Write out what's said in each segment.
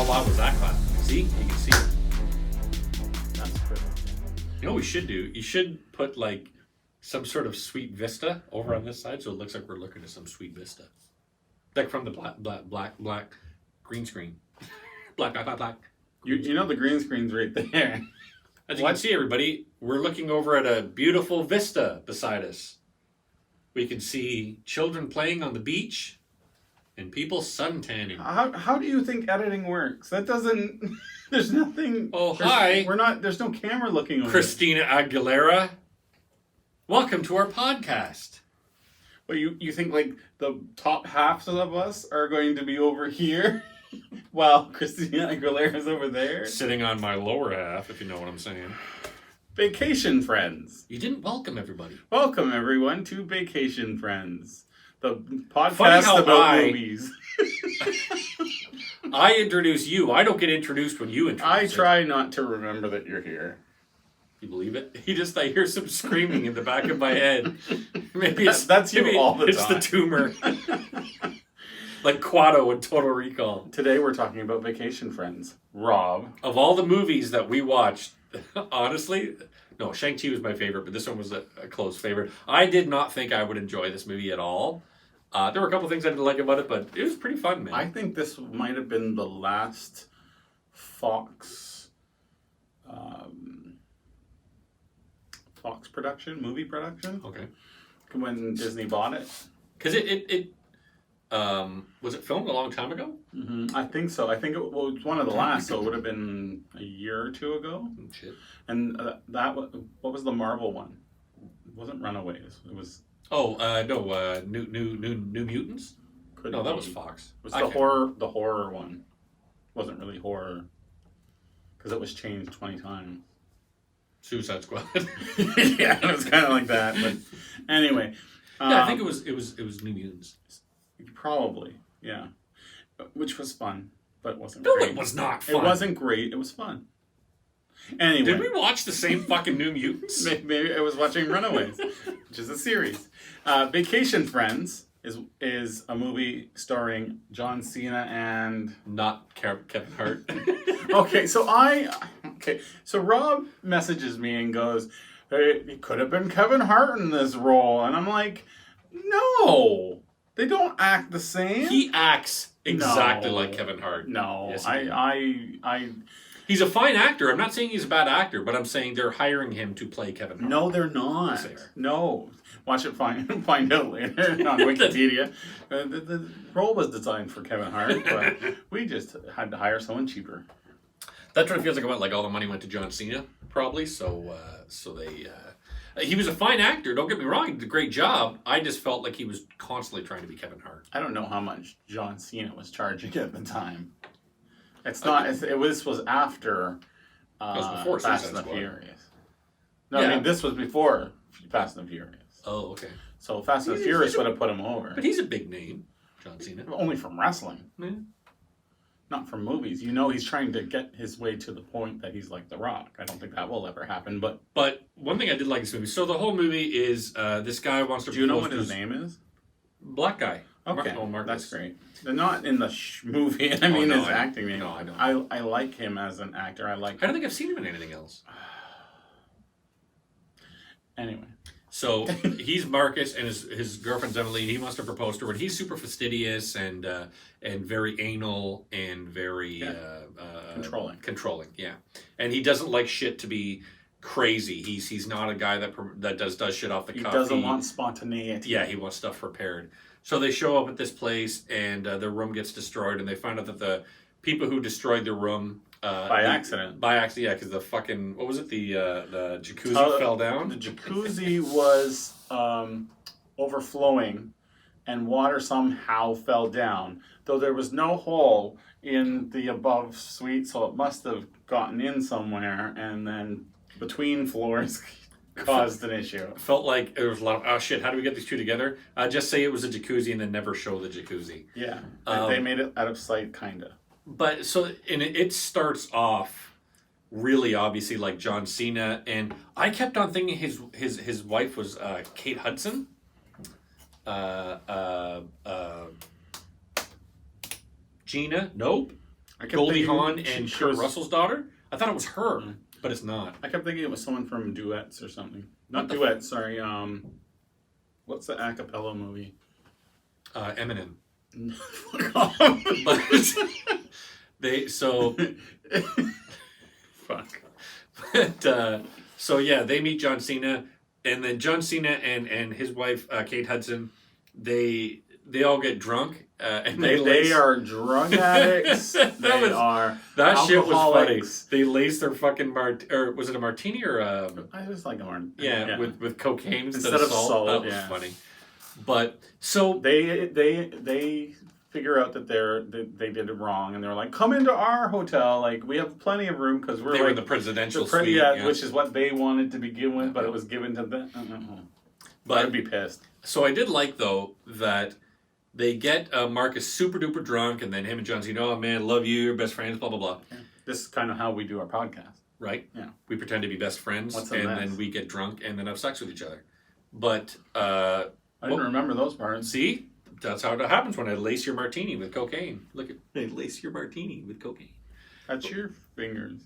loud was that clap? See? You can see it. That's pretty. You know what we should do? You should put like some sort of sweet vista over on this side so it looks like we're looking at some sweet vista. Like from the black green screen. Black. You know the green screen's right there. As you can see, everybody, we're looking over at a beautiful vista beside us. We can see children playing on the beach and people suntanning. How do you think editing works? That doesn't. There's nothing. Oh, hi. We're not. There's no camera looking over. Christina Aguilera, welcome to our podcast. Well, you think like the top halves of us are going to be over here, while Christina Aguilera's over there? Sitting on my lower half, if you know what I'm saying. Vacation Friends. You didn't welcome everybody. Welcome everyone to Vacation Friends, the Funny podcast how about movies. I introduce you. I don't get introduced when you introduce I try not to remember that you're here. You believe it? I hear some screaming in the back of my head. Maybe That's you all the It's time. the tumor. Like Quado in Total Recall. Today we're talking about Vacation Friends. Rob. Of all the movies that we watched, honestly, no, Shang-Chi was my favorite, but this one was a close favorite. I did not think I would enjoy this movie at all. There were a couple things I didn't like about it, but it was pretty fun, man. I think this might have been the last Fox movie production, Okay. when Disney bought it. Because it was it filmed a long time ago? I think so. I think it was one of the last, so it would have been a year or two ago. Shit. And what was the Marvel one? It wasn't Runaways. It was. Oh, no, New Mutants? Could No, that be. was Fox. It was the horror. The horror one wasn't really horror because it was changed 20 times. Suicide Squad. Yeah, it was kind of like that. But anyway, Yeah, I think it was New Mutants. probably, yeah, which was fun, but it wasn't. No, great. it was not fun. It wasn't great. It was fun. Anyway, Did we watch the same fucking New Mutants? maybe I was watching Runaways, which is a series. Vacation Friends is a movie starring John Cena and. Not Kevin Hart. Okay, so Rob messages me and goes, "Hey, it could have been Kevin Hart in this role," and I'm like, "No, they don't act the same." He acts exactly No. like Kevin Hart. No, Yes, he I He's a fine actor. I'm not saying he's a bad actor, but I'm saying they're hiring him to play Kevin Hart. no, they're not. Yes, they are. No, watch it. Find out later on Wikipedia. The role was designed for Kevin Hart, but we just had to hire someone cheaper. That's what it feels like. Like all the money went to John Cena, probably. So they. He was a fine actor. Don't get me wrong. He did a great job. I just felt like he was constantly trying to be Kevin Hart. I don't know how much John Cena was charging at the time. It's not. This was after was before Fast Suicide and the Squad. Furious. No, Yeah. I mean this was before Fast and the Furious. Oh, okay. So Fast and the He's- Furious he's a- would have put him over. But he's a big name, John Cena. Only from wrestling, Yeah. not from movies. You know, he's trying to get his way to the point that he's like The Rock. I don't think that will ever happen. But But one thing I did like this movie. So the whole movie is this guy wants to. do you know propose what his to name is? Black guy. Okay, Marcus. that's great. They're not in the movie. I mean, no, his acting name. no, I don't. I like him as an actor. I like. I don't think I've seen him in anything else. Anyway. So he's Marcus, and his girlfriend's Emily, and he wants to propose to her. And he's super fastidious and very anal and very Controlling. Controlling, yeah. And he doesn't like shit to be crazy. He's not a guy that does shit off the cuff. He doesn't want spontaneity. Yeah, he wants stuff prepared. So they show up at this place, and their room gets destroyed, and they find out that the people who destroyed their room By accident. By accident, yeah, because the fucking what was it? The jacuzzi fell down. The jacuzzi was overflowing, and water somehow fell down. Though there was no hole in the above suite, so it must have gotten in somewhere, and then between floors caused an issue. Felt like there was a lot of oh shit. How do we get these two together? Just say it was a jacuzzi and then never show the jacuzzi. Yeah, Um, they made it out of sight, kinda. But so and it starts off really obviously like John Cena, and I kept on thinking his wife was Kate Hudson. Gina, nope. I kept Goldie thinking Hawn she- and she Kurt was- Russell's daughter. I thought it was her, Mm. but it's not. I kept thinking it was someone from Duets or something. Not What the Duets, sorry. What's the a cappella movie? Eminem. Fuck off. But so Fuck. but, so yeah, they meet John Cena, and then John Cena and his wife Kate Hudson, they all get drunk. And They are drug addicts. They was- are that shit was funny. alcoholics. They laced their fucking or was it a martini or I just like them. yeah, with cocaine instead, Instead of of salt. salt, That was yeah. funny. But so They figure out that they did it wrong, and they're like, "Come into our hotel. Like we have plenty of room because we're they like were in the presidential the pretty, suite, yeah. which is what they wanted to begin with, but it was given to them. But I'd be pissed. so I did like though that they get Marcus super duper drunk, and then him and John Cena, oh man, love you, you're best friends, blah blah blah. This is kind of how we do our podcast. Right? Yeah. We pretend to be best friends, What's a and mess? then we get drunk, and then have sex with each other. But I didn't Well- remember those parts. see, that's how it happens when I lace your martini with cocaine. Look at I lace your martini with cocaine. That's your fingers.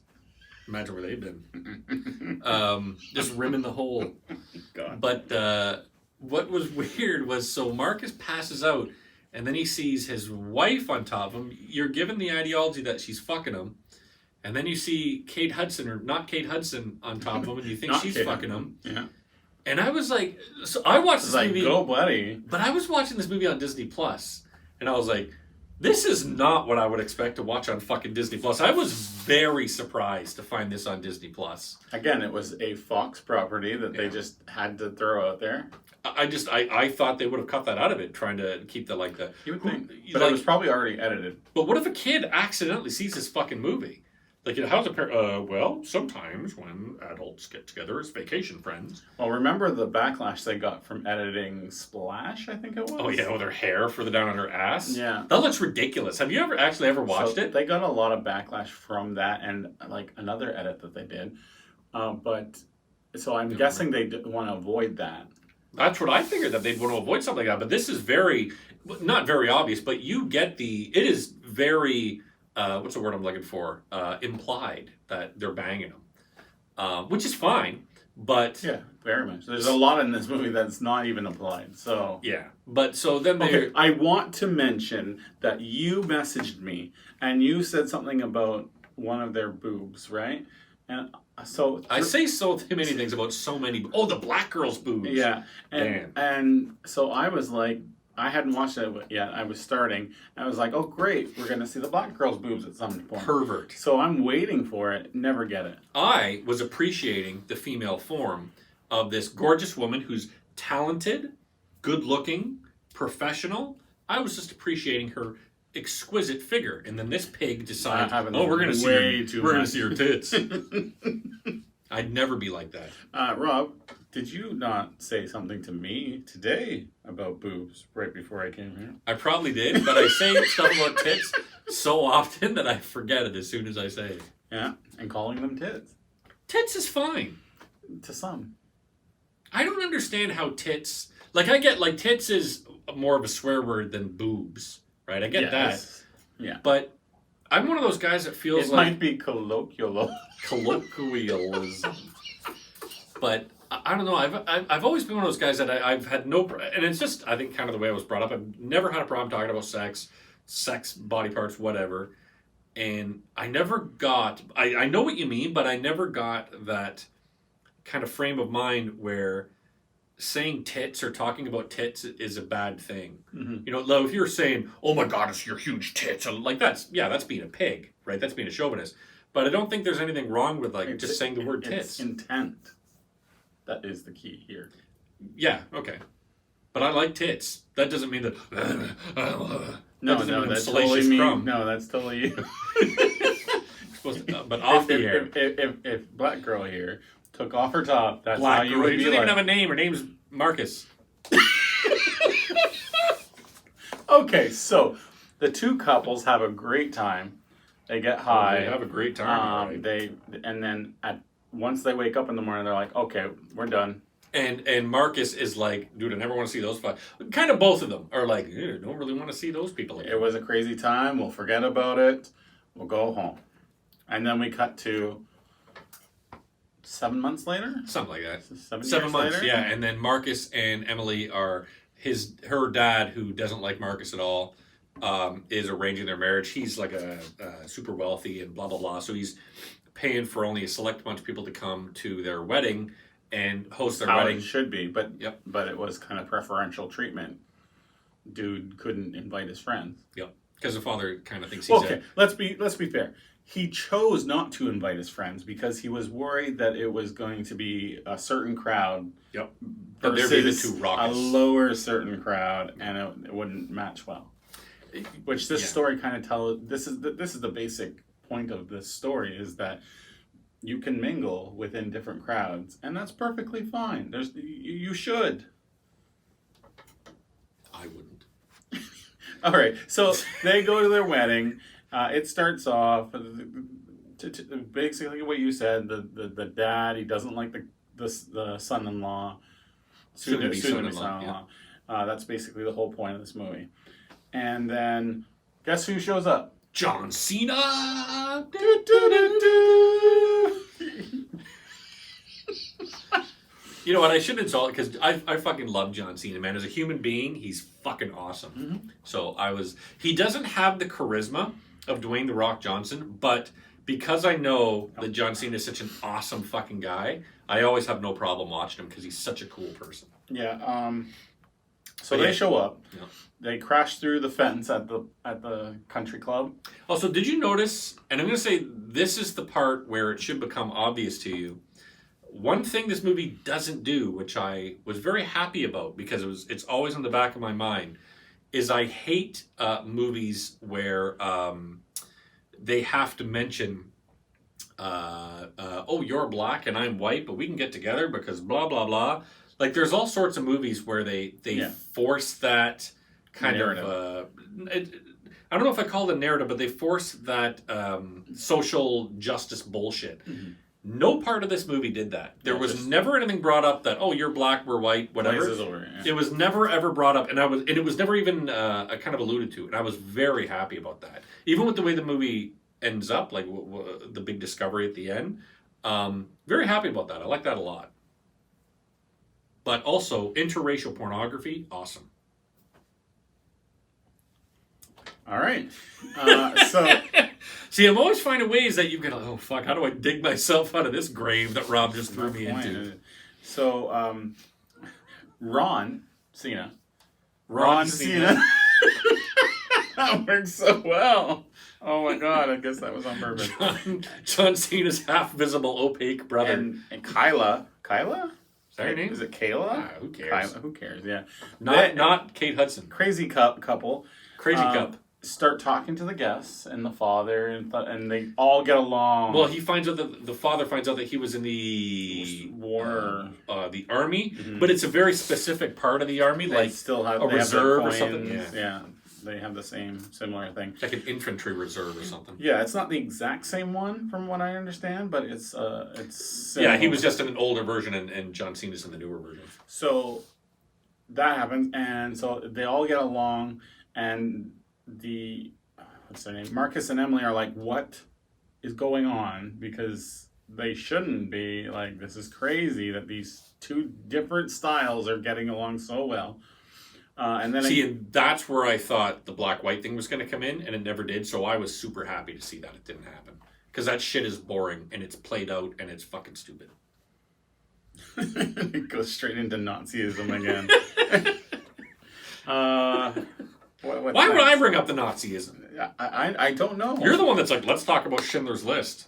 Imagine where they've been. Just rimming the hole. God. But what was weird was so Marcus passes out, and then he sees his wife on top of him. You're given the ideology that she's fucking him, and then you see Kate Hudson, or not Kate Hudson, on top of him, and you think Not she's Kate fucking him. Yeah. And I was like, so I watched It's this like, movie, go buddy. but I was watching this movie on Disney Plus, and I was like, this is not what I would expect to watch on fucking Disney Plus. I was very surprised to find this on Disney Plus. Again, it was a Fox property that they Yeah. just had to throw out there. I thought they would have cut that out of it, trying to keep the like the. You would who- think. But like- it was probably already edited. But what if a kid accidentally sees this fucking movie? Like, how's a parent? Well, sometimes when adults get together as vacation friends. Well, remember the backlash they got from editing Splash, I think it was? Oh yeah, with her hair further down on her ass. Yeah. That looks ridiculous. Have you ever watched So it? They got a lot of backlash from that and like another edit that they did. But so I'm guessing they want to avoid that. That's what I figured, that they'd want to avoid something like that. But this is very, not very obvious, but you get it is very, what's the word I'm looking for? Implied that they're banging them, which is fine. But Yeah, very much. There's a lot in this movie that's not even applied. So yeah, but so then they okay, I want to mention that you messaged me and you said something about one of their boobs, right? And so I say so many things about so many. Oh, the black girl's boobs. yeah, Damn. and so I was like, I hadn't watched it yet. I was starting. And I was like, oh great, we're gonna see the black girl's boobs at some point. Pervert. So I'm waiting for it. Never get it. I was appreciating the female form of this gorgeous woman who's talented, good-looking, professional. I was just appreciating her exquisite figure, and then this pig decides, I haven't "Oh, we're gonna see way her, too we're gonna much. see her tits." I'd never be like that. Rob, did you not say something to me today about boobs right before I came here? I probably did, but I say stuff about tits so often that I forget it as soon as I say it. Yeah, and calling them tits Tits is fine. to some. I don't understand how tits. Like, I get like tits is more of a swear word than boobs, right? I get that. Yes. Yeah. But I'm one of those guys that feels It like might be colloquial. colloquialism. But I don't know. I've always been one of those guys that I've had no, and it's just I think kind of the way I was brought up. I've never had a problem talking about sex, body parts, whatever. And I never got. I know what you mean, but I never got that kind of frame of mind where saying tits or talking about tits is a bad thing. Mhm. You know, Lo, if you're saying, "Oh my God, it's your huge tits," like that's being a pig, right? That's being a chauvinist. But I don't think there's anything wrong with like just saying the word It's tits. intent. That is the key here. Yeah, okay. But I like tits. That doesn't mean that. No, doesn't mean I'm that's salacious totally me. crumb. No, that's totally you. Supposed to, but off the air. If Black Girl here took off her top, that's how Black you girl. would She be doesn't like. even have a name. Her name's Marcus. Okay, so the two couples have a great time. They get high. They have a great time. right? They and then once they wake up in the morning, they're like, okay, we're done. And Marcus is like, dude, I never want to see those five. Kind of both of them are like, don't really want to see those people again. It was a crazy time. We'll forget about it. we'll go home. And then we cut to 7 months later? Something like that. 7 7 years months, later? yeah. And then Marcus and Emily are her dad, who doesn't like Marcus at all, is arranging their marriage. He's like a super wealthy and blah blah blah. So he's paying for only a select bunch of people to come to their wedding and host their How wedding. it should be, but Yep. but it was kind of preferential treatment. Dude couldn't invite his friends. Yep. Because the father kind of thinks he's Okay, let's be fair. He chose not to invite his friends because he was worried that it was going to be a certain crowd Yep. That they'd be the versus two a raucous. lower certain crowd, and it wouldn't match well. Which this Yeah. story kind of tells. This is the basic point of this story is that you can mingle within different crowds, and that's perfectly fine. You should. I wouldn't. All right, so they go to their wedding. It starts off basically what you said. The dad, he doesn't like the son-in-law, Soon-to-be soon-to-be son-in-law, that's basically the whole point of this movie. And then, guess who shows up? John Cena. You know what? I shouldn't insult because I fucking love John Cena, man. As a human being, he's fucking awesome. Mm-hmm. So he doesn't have the charisma of Dwayne The Rock Johnson, but because I know that John Cena is such an awesome fucking guy, I always have no problem watching him because he's such a cool person. Yeah. So But they yeah. show up. Yeah. They crash through the fence at the country club. Also, did you notice, and I'm going to say this is the part where it should become obvious to you, one thing this movie doesn't do, which I was very happy about because it's always in the back of my mind, is I hate movies where they have to mention, oh, you're black and I'm white, but we can get together because blah, blah, blah. Like, there's all sorts of movies where they force that kind narrative. of... I don't know if I call it a narrative, but they force that social justice bullshit. Mm-hmm. No part of this movie did that. There Yeah, was just- never anything brought up that, oh, you're black, we're white, whatever. Blazes over, yeah. It was never ever brought up, and it was never even kind of alluded to, and I was very happy about that. Even with the way the movie ends up, like the big discovery at the end, very happy about that. I like that a lot. But also interracial pornography, awesome. All right. So See, I'm always finding ways that you can. Oh fuck! How do I dig myself out of this grave that Rob just threw me into? So Ron Cena. Ron Cena. That works so well. Oh my god! I guess that was on purpose. John Cena's half visible opaque brother. And Kyla. Is that her name? Is it Kayla? Ah, who cares? Kyla, who cares? Yeah. Not Kate Hudson. Crazy couple. Crazy cup. Start talking to the guests and the father, and they all get along. Well, he finds out that the father finds out that he was in the War. the army, Mhm. but it's a very specific part of the army, They like still have a they have their reserve or coins. something? Yeah, they have the similar thing. like an infantry reserve or something. Yeah, it's not the exact same one from what I understand, but it's Yeah, similar. he was just in an older version, and John Cena's in the newer version. So that happens, and so they all get along, and what's their name? Marcus and Emily are like, what is going on? Because they shouldn't be. Like, this is crazy that these two different styles are getting along so well. And then And that's where I thought the black-white thing was going to come in, and it never did, so I was super happy to see that it didn't happen. Because that shit is boring, and it's played out, and it's fucking stupid. it goes straight into Nazism again. Why would I bring up the Nazism? I don't know. You're the one that's like, let's talk about Schindler's List.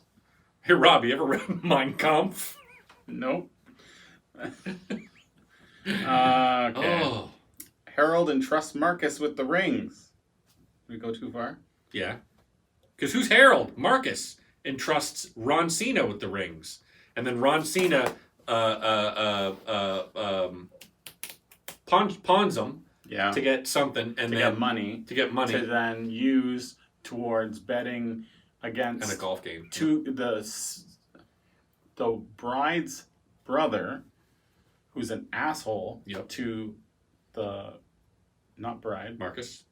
Hey, Rob, you ever read Mein Kampf? Nope. Okay. Oh, Harold entrusts Marcus with the rings. Did we go too far? yeah. Because who's Harold? Marcus entrusts Ron Cena with the rings. And then Ron Cena pawns them Yeah. to get something, and to then get money. to get money To then use towards betting against and a golf game. the bride's brother, who's an asshole Yep. to the not bride. Marcus.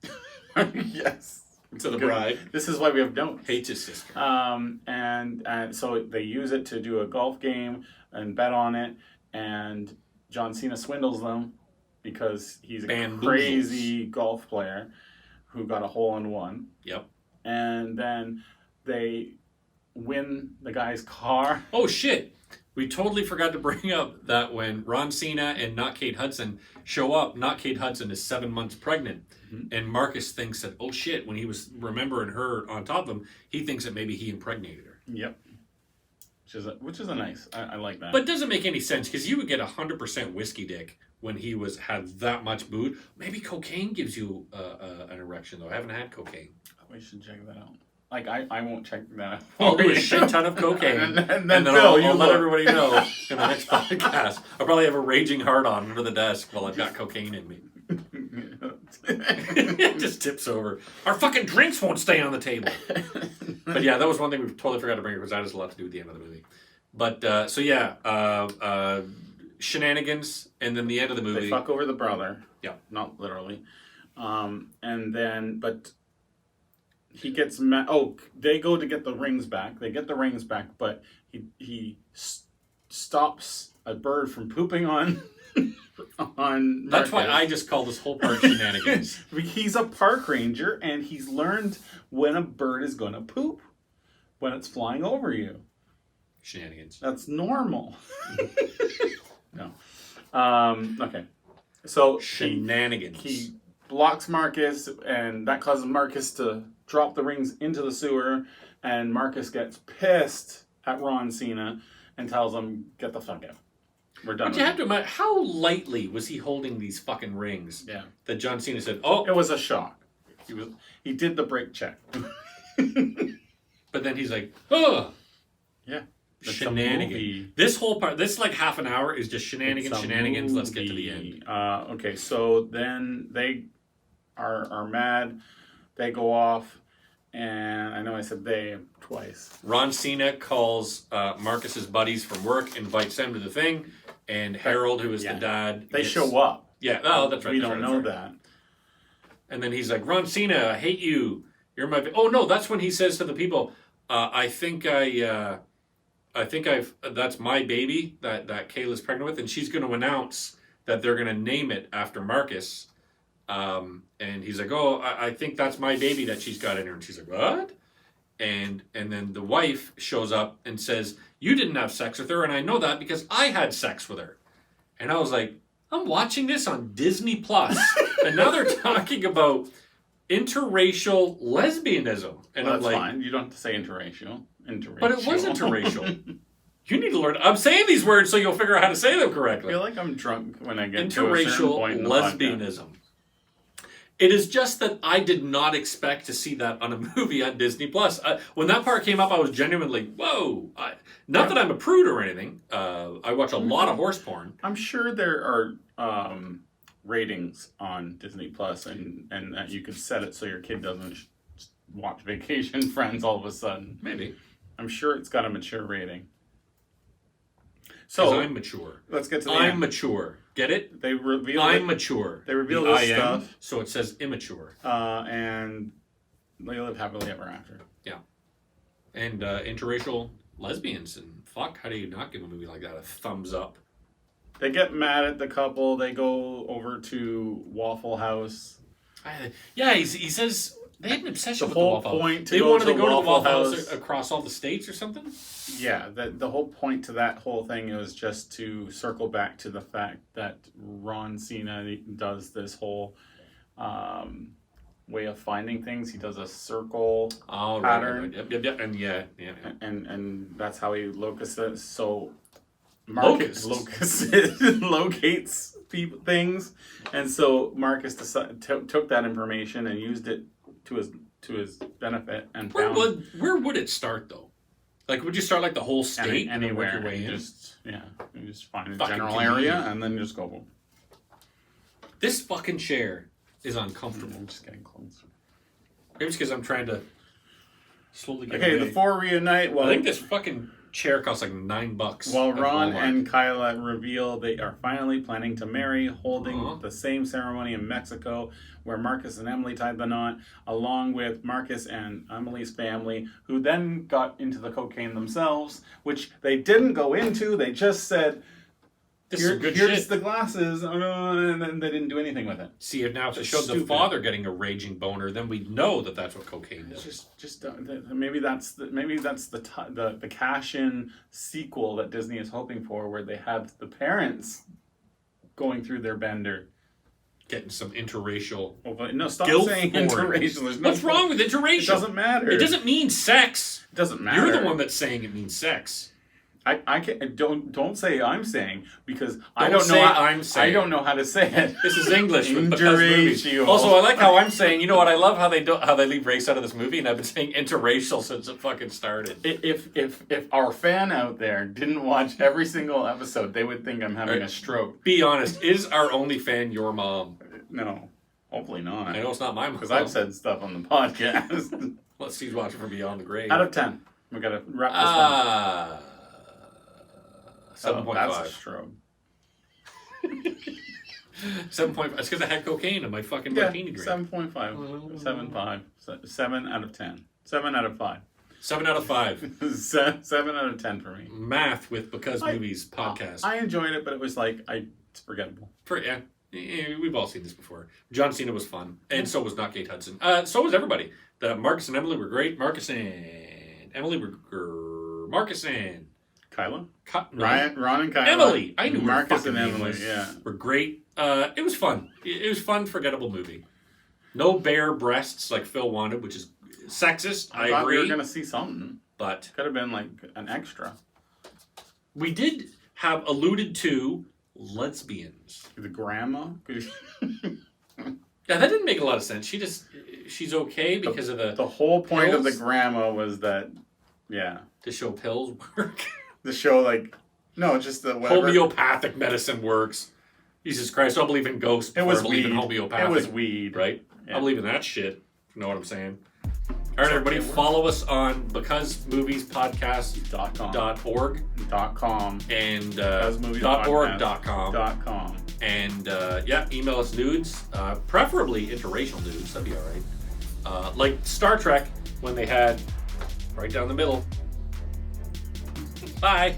Yes. To the bride. This is why we have notes. Hates his sister. And so they use it to do a golf game and bet on it, and John Cena swindles them because he's a Bamboozles. crazy golf player who got a hole-in-one. Yep. And then they win the guy's car. Oh shit! We totally forgot to bring up that when Ron Cena and Not Kate Hudson show up, Not Kate Hudson is 7 months pregnant. And Marcus thinks that, oh shit, when he was remembering her on top of him, he thinks that maybe he impregnated her. Yep. Which is a nice. I like that. But it doesn't make any sense because you would get 100% whiskey dick when he had that much booze. Maybe cocaine gives you an erection though. I haven't had cocaine. We should check that out. Like I won't check that out. I'll do a shit ton of cocaine, and then Phil, I'll let everybody know in the next podcast. I'll probably have a raging hard on under the desk while I've got cocaine in me. It just tips over. Our fucking drinks won't stay on the table. But yeah, that was one thing we totally forgot to bring because that has a lot to do with the end of the movie. But so yeah, shenanigans, and then the end of the movie. They fuck over the brother. Yeah, not literally. And then, but he gets mad. Oh, they go to get the rings back. They get the rings back, but he stops a bird from pooping on. On that's why I just call this whole part shenanigans. He's a park ranger and he's learned when a bird is going to poop when it's flying over you. Shenanigans. That's normal. No. Okay. So shenanigans. He blocks Marcus, and that causes Marcus to drop the rings into the sewer, and Marcus gets pissed at Ron Cena and tells him, "Get the fuck out. We're done." But you have to imagine, how lightly was he holding these fucking rings? Yeah. That John Cena said, "Oh, it was a shock." He did the brake check. But then he's like, "Oh, yeah." Shenanigans. This whole part, this like half an hour is just shenanigans. Let's get to the end. Okay, so then they are mad. They go off, and I know I said they twice. Ron Cena calls Marcus's buddies from work, invites them to the thing, and Harold, who is the dad, they show up. Yeah, oh, that's right. We that's don't right, know right. that. And then he's like, "Ron Cena, I hate you. You're my." Oh no, that's when he says to the people, "I think that's my baby that Kayla's pregnant with, and she's going to announce that they're going to name it after Marcus." And he's like, "Oh, I think that's my baby that she's got in her." And she's like, "What?" And then the wife shows up and says, "You didn't have sex with her, and I know that because I had sex with her." And I was like, I'm watching this on Disney Plus, and now they're talking about interracial lesbianism, and Well, I'm that's like, fine. You don't have to say interracial. but it was interracial. You need to learn. I'm saying these words so you'll figure out how to say them I correctly. feel like I'm drunk when I get to a certain Interracial point in the podcast. lesbianism. It is just that I did not expect to see that on a movie on Disney Plus. When that part came up, I was genuinely, whoa. Not that I'm a prude or anything. I watch a lot of horse porn. I'm sure there are ratings on Disney Plus, and that you could set it so your kid doesn't watch Vacation Friends all of a sudden. Maybe. I'm sure it's got a mature rating. So So I'm mature. let's get to the I'm end. mature. Get it? They reveal I'm mature. They reveal The this I am, stuff. so it says immature. And they live happily ever after. Yeah. And interracial lesbians. And fuck, how do you not give a movie like that a thumbs up? They get mad at the couple. They go over to Waffle House. Yeah, he says they had an obsession The with the whole Waffle House. point to They go wanted to to go to the Waffle Waffle House House- across all the states or something? Yeah, the whole point to that whole thing was just to circle back to the fact that Ron Cena does this whole way of finding things. He does a circle Oh, pattern. right. Yep. And yeah. and that's how he locusts. So Locusts? locates things, and so Marcus took that information and used it to his benefit and Where found would it start though? Like, would you start like the whole state and then work anywhere. your way in? You just find a Fucking general Canadian. area and then just go. This fucking chair is uncomfortable. I'm just getting closer. Maybe it's because I'm trying to slowly get Okay, away. the four reunite. Well, I think this fucking chair costs like $9. While at Ron Walmart. and Kyla reveal they are finally planning to marry, holding Uh-huh. the same ceremony in Mexico where Marcus and Emily tied the knot, along with Marcus and Emily's family, who then got into the cocaine themselves, which they didn't go into. They just said, This is good here's shit. the glasses, and then they didn't do anything with it. See, if now if it Just showed the stupid. father getting a raging boner, then we'd know that that's what cocaine does. Just maybe that's the cash-in sequel that Disney is hoping for, where they have the parents going through their bender. Getting some interracial. Oh, but no, stop Guilt saying porn. interracial. There's no What's wrong with interracial? It doesn't matter. It doesn't mean sex. It doesn't matter. You're the one that's saying it means sex. I can't, don't say I'm saying, because I Don't don't know. say How, I'm saying. I don't know how to say it. This is English with because movies. Interracial. Also, I like how I'm saying. You know what? I love how they leave race out of this movie, and I've been saying interracial since it fucking started. If our fan out there didn't watch every single episode, they would think I'm having a stroke. Be honest. Is our only fan your mom? No, hopefully not. I know it's not my mom. Because I've said stuff on the podcast. Let's see who's watching from Beyond the Grave. Out of 10. We gotta wrap this one. 7.5. That's a stroke. 7.5. It's because I had cocaine in my fucking martini drink. 7.5. 7.5. 7 out of 10. 7 out of 5. 7 out of 5. 7 out of 10 for me. Math with Because Movies podcast. I enjoyed it, but it was like, it's forgettable. Yeah, we've all seen this before. John Cena was fun, and so was not Kate Hudson. So was everybody. The Marcus and Emily were great. Marcus and Emily were Marcus and Kyla? No, Ron and Kyla. Emily. I knew Marcus her and fucking name Emily, was. yeah. Were great. It was fun. It was fun, forgettable movie. No bare breasts like Phil wanted, which is sexist. I thought agree. we were going to see something. But Could have been like an extra. we did have alluded to lesbians. The grandma? Yeah, that didn't make a lot of sense. She's okay because of The whole point of the Pills? grandma was that, to show pills work. the show, like, no, just the whatever. Homeopathic medicine works. Jesus Christ, I'll believe in ghosts It before was I believe weed. in homeopathic. It was weed. Right? Yeah. I believe in that shit. You know what I'm saying? All right, everybody, follow us on becausemoviespodcast.org .com. and Becausemoviespodcast.com. .org.com. And email us nudes, preferably interracial nudes. That'd be all right. Like Star Trek when they had right down the middle. Bye.